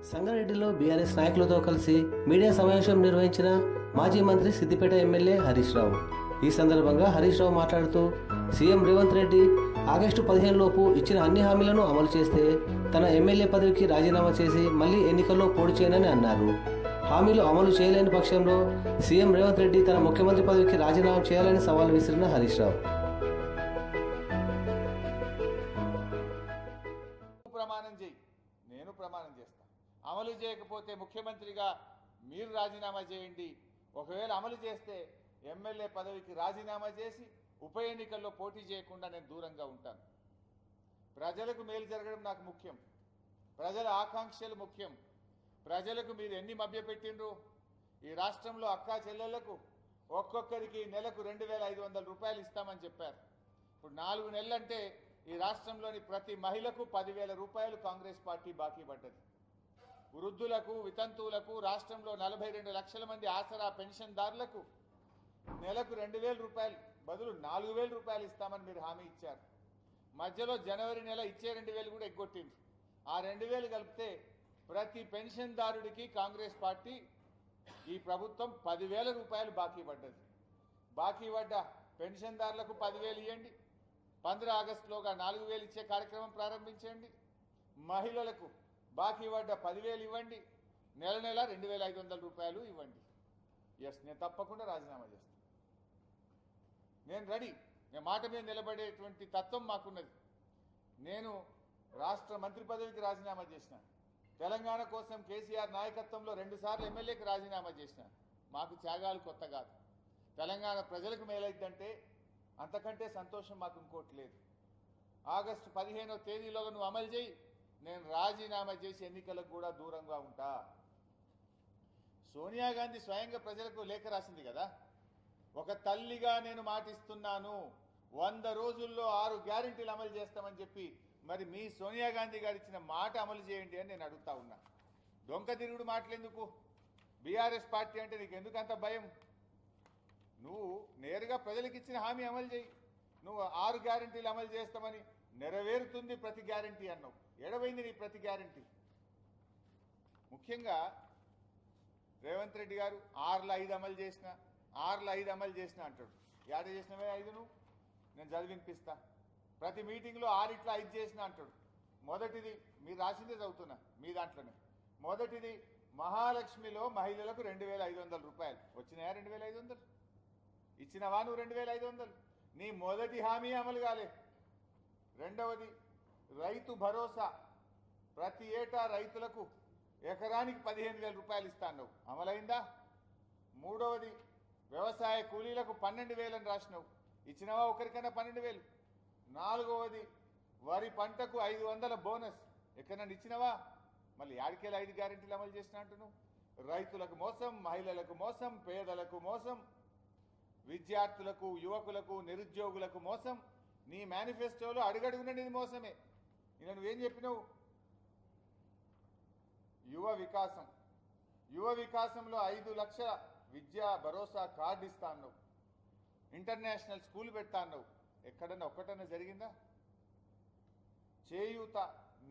సంగారెడ్డిలో బీఆర్ఎస్ నాయకులతో కలిసి మీడియా సమావేశం నిర్వహించిన మాజీ మంత్రి సిద్దిపేట ఎమ్మెల్యే హరీష్ రావు. ఈ సందర్భంగా హరీష్ రావు మాట్లాడుతూ సీఎం రేవంత్ రెడ్డి ఆగస్టు 15 లోపు ఇచ్చిన అన్ని హామీలను అమలు చేస్తే తన ఎమ్మెల్యే పదవికి రాజీనామా చేసి మళ్లీ ఎన్నికల్లో పోటీ చేయనని అన్నారు. హామీలు అమలు చేయలేని పక్షంలో సీఎం రేవంత్ రెడ్డి తన ముఖ్యమంత్రి పదవికి రాజీనామా చేయాలని సవాల్ విసిరిన హరీష్ రావు. నేను ప్రమాణం చేస్తా. అమలు చేయకపోతే ముఖ్యమంత్రిగా మీరు రాజీనామా చేయండి. ఒకవేళ అమలు చేస్తే ఎమ్మెల్యే పదవికి రాజీనామా చేసి ఉప ఎన్నికల్లో పోటీ చేయకుండా నేను దూరంగా ఉంటాను. ప్రజలకు మేలు జరగడం నాకు ముఖ్యం. ప్రజల ఆకాంక్షలు ముఖ్యం. ప్రజలకు మీరు ఎన్ని మభ్యపెట్టిండ్రు? ఈ రాష్ట్రంలో అక్కా చెల్లెళ్లకు ఒక్కొక్కరికి నెలకు 2500 రూపాయలు ఇస్తామని చెప్పారు. ఇప్పుడు 4 నెలలంటే ఈ రాష్ట్రంలోని ప్రతి మహిళకు 10,000 రూపాయలు కాంగ్రెస్ పార్టీ బాకీ పడ్డది. వృద్ధులకు, వితంతువులకు, రాష్ట్రంలో 42 లక్షల మంది ఆసరా పెన్షన్దారులకు నెలకు 2,000 రూపాయలు బదులు 4,000 రూపాయలు ఇస్తామని మీరు హామీ ఇచ్చారు. మధ్యలో జనవరి నెల ఇచ్చే 2,000 కూడా ఎగ్గొట్టింది. ఆ 2,000 కలిపితే ప్రతి పెన్షన్దారుడికి కాంగ్రెస్ పార్టీ ఈ ప్రభుత్వం 10,000 రూపాయలు బాకీ పడ్డది. బాకీ పడ్డ పెన్షన్దారులకు 10,000 ఇవ్వండి. 15 ఆగస్టులోగా 4,000 ఇచ్చే కార్యక్రమం ప్రారంభించండి. మహిళలకు బాకీ పడ్డ 10,000 ఇవ్వండి. నెల నెల 2,500 రూపాయలు ఇవ్వండి. నేను తప్పకుండా రాజీనామా చేస్తాను. నేను రెడీ. నేను మాట మీద నిలబడేటువంటి తత్వం మాకున్నది. నేను రాష్ట్ర మంత్రి పదవికి రాజీనామా చేసిన. తెలంగాణ కోసం కేసీఆర్ నాయకత్వంలో 2 సార్లు ఎమ్మెల్యేకి రాజీనామా చేసిన. మాకు త్యాగాలు కొత్త కాదు. తెలంగాణ ప్రజలకు మేలైద్దంటే అంతకంటే సంతోషం మాకు ఇంకోటి లేదు. ఆగస్టు 15వ తేదీలో నువ్వు అమలు చేయి. నేను రాజీనామా చేసి ఎన్నికలకు కూడా దూరంగా ఉంటా. సోనియా గాంధీ స్వయంగా ప్రజలకు లేఖ రాసింది కదా. ఒక తల్లిగా నేను మాటిస్తున్నాను, 100 రోజుల్లో 6 గ్యారెంటీలు అమలు చేస్తామని చెప్పి. మరి మీ సోనియా గాంధీ గారు ఇచ్చిన మాట అమలు చేయండి అని నేను అడుగుతా ఉన్నా. డొంక తిరుగుడు మాటలెందుకు? బీఆర్ఎస్ పార్టీ అంటే నీకు ఎందుకంత భయం? నువ్వు నేరుగా ప్రజలకు ఇచ్చిన హామీ అమలు చేయి. నువ్వు 6 గ్యారెంటీలు అమలు చేస్తామని నెరవేరుతుంది ప్రతి గ్యారెంటీ అన్నావు. ఎడవైంది నీ ప్రతి గ్యారెంటీ? ముఖ్యంగా రేవంత్ రెడ్డి గారు 6లో 5 అమలు చేసిన, 6లో 5 అమలు చేసిన అంటాడు. ఏడ చేసినవే 5 నువ్వు? నేను చదివినిపిస్తా. ప్రతి మీటింగ్లో 6 5 చేసిన అంటాడు. మొదటిది మీరు రాసిందే చదువుతున్నా మీ దాంట్లోనే. మొదటిది మహాలక్ష్మిలో మహిళలకు 2,500 రూపాయలు వచ్చినాయా? 2,500 ఇచ్చినవా నువ్వు? 2,500 నీ మొదటి హామీ అమలు కాలే. రెండవది రైతు భరోసా, ప్రతి ఏటా రైతులకు ఎకరానికి 15,000 రూపాయలు ఇస్తాను, అమలైందా? మూడవది వ్యవసాయ కూలీలకు 12,000 అని రాసినావు, ఇచ్చినవా ఒకరికైనా 12,000? నాలుగవది వరి పంటకు 500 బోనస్, ఎక్కడన్నా ఇచ్చినవా? మళ్ళీ యాడికెళ్ళి 5 గ్యారెంటీలు అమలు చేసిన అంటున్నావు. రైతులకు మోసం, మహిళలకు మోసం, పేదలకు మోసం, విద్యార్థులకు, యువకులకు, నిరుద్యోగులకు మోసం. నీ మేనిఫెస్టోలో అడుగడుగున నీది మోసమే. ఇలా నువ్వేం చెప్పినావు? యువ వికాసంలో 5 లక్షల విద్యా భరోసా కార్డు ఇస్తా అన్నావు. ఇంటర్నేషనల్ స్కూల్ పెడతా అన్నావు. ఎక్కడన్నా ఒక్కటన్నా జరిగిందా? చేయూత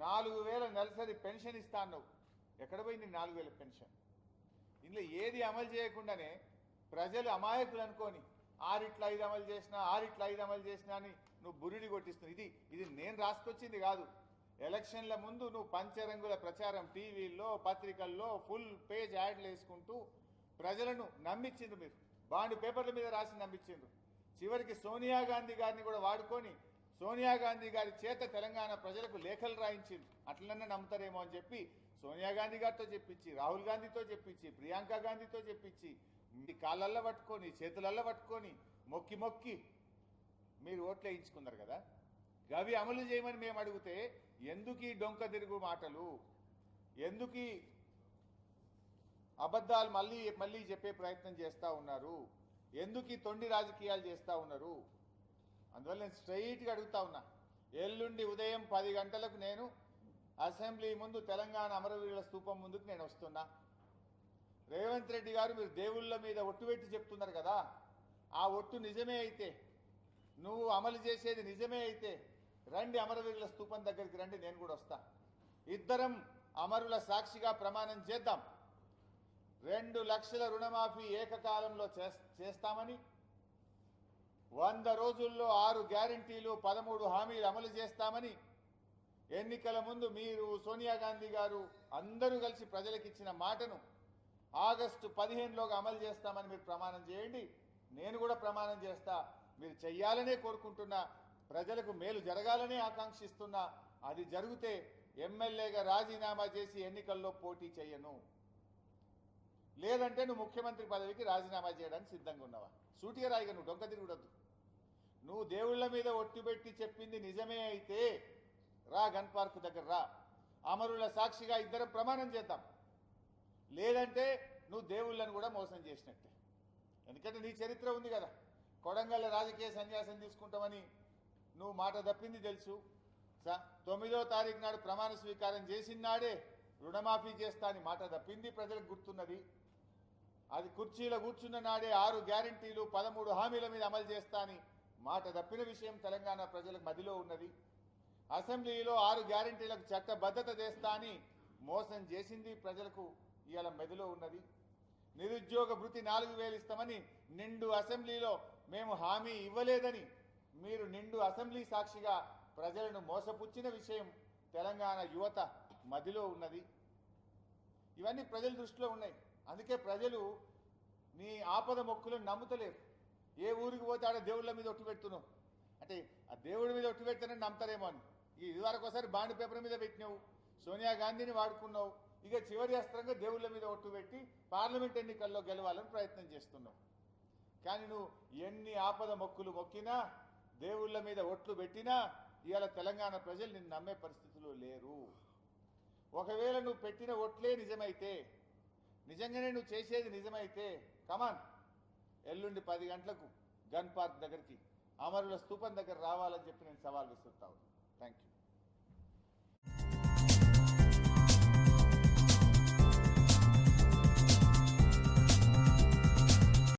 4,000 నెలసరి పెన్షన్ ఇస్తా అన్నావు. ఎక్కడ పోయింది 4,000 పెన్షన్? ఇందులో ఏది అమలు చేయకుండానే ప్రజలు అమాయకులు అనుకొని 6 5 అమలు చేసినా, 6 5 అమలు చేసినా అని నువ్వు బురిడి కొట్టిస్తున్నావు. ఇది నేను రాసుకొచ్చింది కాదు. ఎలక్షన్ల ముందు నువ్వు పంచరంగుల ప్రచారం, టీవీల్లో, పత్రికల్లో ఫుల్ పేజ్ యాడ్లు వేసుకుంటూ ప్రజలను నమ్మించిండ్రు. మీరు బాండ్ పేపర్ల మీద రాసి నమ్మించిండ్రు. చివరికి సోనియా గాంధీ గారిని కూడా వాడుకొని సోనియా గాంధీ గారి చేత తెలంగాణ ప్రజలకు లేఖలు రాయించిండ్రు. అట్లన్నా నమ్ముతారేమో అని చెప్పి సోనియా గాంధీ గారితో చెప్పించి, రాహుల్ గాంధీతో చెప్పించి, ప్రియాంక గాంధీతో చెప్పించి, మీ కాళ్ళల్లో పట్టుకొని, చేతులల్లో పట్టుకొని, మొక్కి మొక్కి మీరు ఓట్లు వేయించుకున్నారు కదా. గవి అమలు చేయమని మేము అడిగితే ఎందుకు ఈ డొంక తిరుగు మాటలు? ఎందుకు అబద్ధాలు మళ్ళీ మళ్ళీ చెప్పే ప్రయత్నం చేస్తూ ఉన్నారు? ఎందుకు తొండి రాజకీయాలు చేస్తూ ఉన్నారు? అందువల్ల నేను స్ట్రైట్గా అడుగుతా ఉన్నా. ఎల్లుండి ఉదయం 10 గంటలకు నేను అసెంబ్లీ ముందు తెలంగాణ అమరవీరుల స్తూపం ముందుకు నేను వస్తున్నా. రేవంత్ రెడ్డి గారు మీరు దేవుళ్ళ మీద ఒట్టు పెట్టి చెప్తున్నారు కదా, ఆ ఒట్టు నిజమే అయితే, నువ్వు అమలు చేసేది నిజమే అయితే రండి, అమరవీరుల స్తూపం దగ్గరికి రండి, నేను కూడా వస్తా. ఇద్దరం అమరుల సాక్షిగా ప్రమాణం చేద్దాం. 2 లక్షల రుణమాఫీ ఏకకాలంలో చేస్తామని, 100 రోజుల్లో 6 గ్యారంటీలు 13 హామీలు అమలు చేస్తామని ఎన్నికల ముందు మీరు, సోనియా గాంధీ గారు అందరూ కలిసి ప్రజలకు ఇచ్చిన మాటను ఆగస్టు 15లోగా అమలు చేస్తామని మీరు ప్రమాణం చేయండి. నేను కూడా ప్రమాణం చేస్తా. మీరు చెయ్యాలనే కోరుకుంటున్నా, ప్రజలకు మేలు జరగాలనే ఆకాంక్షిస్తున్నా. అది జరిగితే ఎమ్మెల్యేగా రాజీనామా చేసి ఎన్నికల్లో పోటీ చేయను. లేదంటే నువ్వు ముఖ్యమంత్రి పదవికి రాజీనామా చేయడానికి సిద్ధంగా ఉన్నావా? సూటిగా రాయిగా, నువ్వు డొంక తిరుగుడద్దు. నువ్వు దేవుళ్ల మీద ఒట్టిపెట్టి చెప్పింది నిజమే అయితే రా, గన్ పార్క్ దగ్గర రా, అమరుల సాక్షిగా ఇద్దరం ప్రమాణం చేద్దాం. లేదంటే నువ్వు దేవుళ్ళను కూడా మోసం చేసినట్టే. ఎందుకంటే నీ చరిత్ర ఉంది కదా, కొడంగల్ రాజకీయ సన్యాసం తీసుకుంటామని నువ్వు మాట తప్పింది తెలుసు. 9వ తారీఖు నాడు ప్రమాణ స్వీకారం చేసిన నాడే రుణమాఫీ చేస్తా అని మాట తప్పింది ప్రజలకు గుర్తున్నది. అది కుర్చీలో కూర్చున్న నాడే 6 గ్యారంటీలు 13 హామీల మీద అమలు చేస్తా అని మాట తప్పిన విషయం తెలంగాణ ప్రజలకు మదిలో ఉన్నది. అసెంబ్లీలో 6 గ్యారంటీలకు చట్టబద్ధత చేస్తా అని మోసం చేసింది ప్రజలకు ఇవాళ మెదిలో ఉన్నది. నిరుద్యోగ భృతి 4000 ఇస్తామని నిండు అసెంబ్లీలో మేము హామీ ఇవ్వలేదని మీరు నిండు అసెంబ్లీ సాక్షిగా ప్రజలను మోసపుచ్చిన విషయం తెలంగాణ యువత మదిలో ఉన్నది. ఇవన్నీ ప్రజల దృష్టిలో ఉన్నాయి. అందుకే ప్రజలు నీ ఆపద మొక్కులను నమ్ముతలేరు. ఏ ఊరికి పోతే ఆడ దేవుళ్ళ మీద ఒట్టు పెడుతున్నావు అంటే ఆ దేవుడి మీద ఒట్టు పెడతానని నమ్ముతారేమో అని. ఇదివరకు ఒకసారి బాండ్ పేపర్ మీద పెట్టినావు, సోనియా గాంధీని వాడుకున్నావు. ఇక చివరి అస్త్రంగా దేవుళ్ళ మీద ఒట్టు పెట్టి పార్లమెంట్ ఎన్నికల్లో గెలవాలని ప్రయత్నం చేస్తున్నావు. కానీ నువ్వు ఎన్ని ఆపద మొక్కులు మొక్కినా, దేవుళ్ళ మీద ఒట్లు పెట్టినా ఇవాళ తెలంగాణ ప్రజలు నిన్ను నమ్మే పరిస్థితుల్లో లేరు. ఒకవేళ నువ్వు పెట్టిన ఒట్లే నిజమైతే, నిజంగానే నువ్వు చేసేది నిజమైతే, కమాన్ ఎల్లుండి 10 గంటలకు గన్ పార్క్ దగ్గరికి అమరుల స్తూపం దగ్గర రావాలని చెప్పి నేను సవాల్ విసురుతా ఉన్నాను. Thank you.